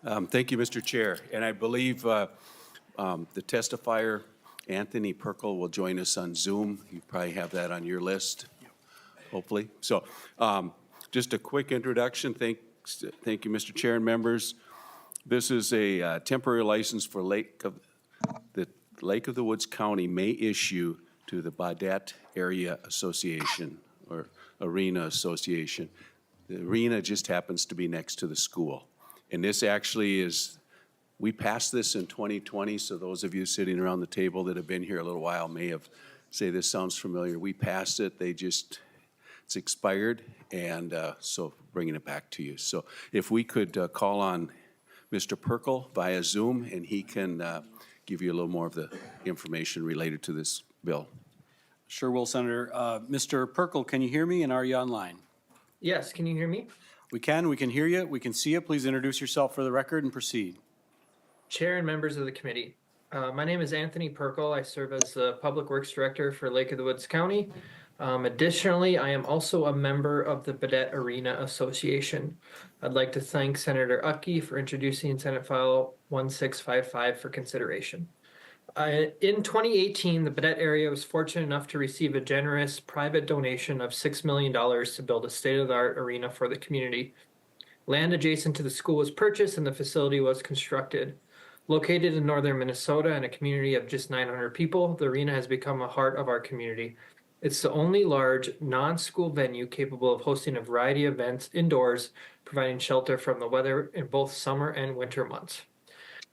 Thank you, Mr. Chair. And I believe the testifier, Anthony Perkle, will join us on Zoom. You probably have that on your list, hopefully. So just a quick introduction. Thank you, Mr. Chair and members. This is a temporary license for Lake of the Woods County may issue to the Baudette Area Association or Arena Association. The arena just happens to be next to the school. And this actually is, we passed this in 2020, so those of you sitting around the table that have been here a little while may have say this sounds familiar. We passed it, it's expired, and so bringing it back to you. So if we could call on Mr. Perkle via Zoom, and he can give you a little more of the information related to this bill. Sure will, Senator. Mr. Perkle, can you hear me, and are you online? Yes, can you hear me? We can hear you, we can see you. Please introduce yourself for the record and proceed. Chair and members of the committee. My name is Anthony Perkle. I serve as the Public Works Director for Lake of the Woods County. Additionally, I am also a member of the Baudette Arena Association. I'd like to thank Senator Uckey for introducing Senate File 1655 for consideration. In 2018, the Baudette area was fortunate enough to receive a generous private donation of $6 million to build a state-of-the-art arena for the community. Land adjacent to the school was purchased and the facility was constructed. Located in northern Minnesota and a community of just 900 people, the arena has become a heart of our community. It's the only large, non-school venue capable of hosting a variety of events indoors, providing shelter from the weather in both summer and winter months.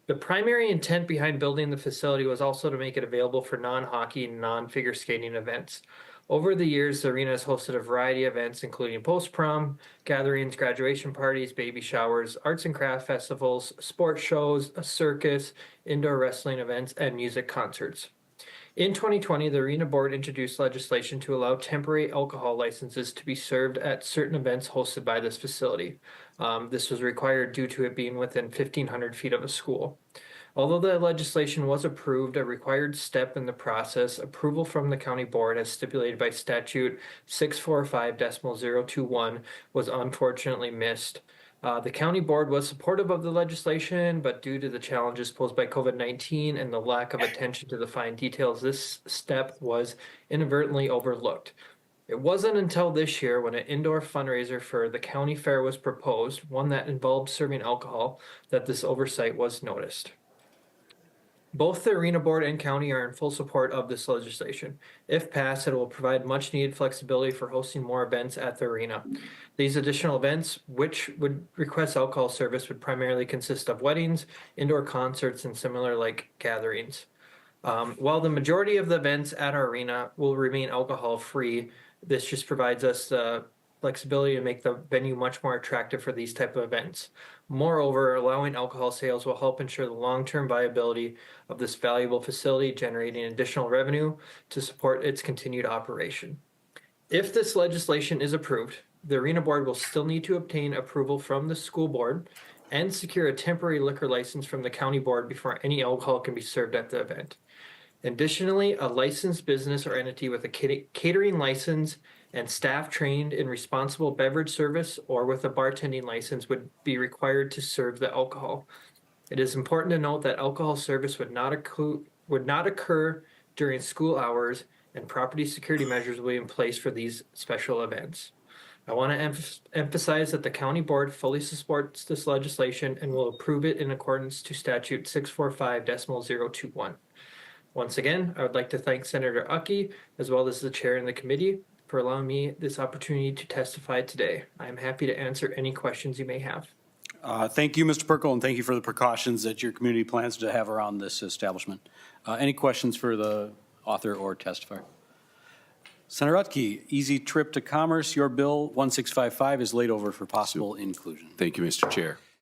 The primary intent behind building the facility was also to make it available for non-hockey and non-figure skating events. Over the years, the arena has hosted a variety of events, including post-prom, gatherings, graduation parties, baby showers, arts and craft festivals, sports shows, a circus, indoor wrestling events, and music concerts. In 2020, the Arena Board introduced legislation to allow temporary alcohol licenses to be served at certain events hosted by this facility. This was required due to it being within 1,500 feet of a school. Although the legislation was approved, a required step in the process, approval from the county board as stipulated by statute 645.021, was unfortunately missed. The county board was supportive of the legislation, but due to the challenges posed by COVID-19 and the lack of attention to the fine details, this step was inadvertently overlooked. It wasn't until this year when an indoor fundraiser for the county fair was proposed, one that involved serving alcohol, that this oversight was noticed. Both the Arena Board and County are in full support of this legislation. If passed, it will provide much needed flexibility for hosting more events at the arena. These additional events, which would request alcohol service, would primarily consist of weddings, indoor concerts, and similar like gatherings. While the majority of the events at our arena will remain alcohol free, this just provides us the flexibility to make the venue much more attractive for these type of events. Moreover, allowing alcohol sales will help ensure the long-term viability of this valuable facility, generating additional revenue to support its continued operation. If this legislation is approved, the Arena Board will still need to obtain approval from the school board and secure a temporary liquor license from the county board before any alcohol can be served at the event. Additionally, a licensed business or entity with a catering license and staff trained in responsible beverage service or with a bartending license would be required to serve the alcohol. It is important to note that alcohol service would not occur during school hours, and property security measures will be in place for these special events. I want to emphasize that the county board fully supports this legislation and will approve it in accordance to statute 645.021. Once again, I would like to thank Senator Uckey, as well as the chair and the committee, for allowing me this opportunity to testify today. I am happy to answer any questions you may have. Thank you, Mr. Perkle, and thank you for the precautions that your community plans to have around this establishment. Any questions for the author or testifier? Senator Uckey, Easy Trip to Commerce, your bill 1655 is laid over for possible inclusion. Thank you, Mr. Chair.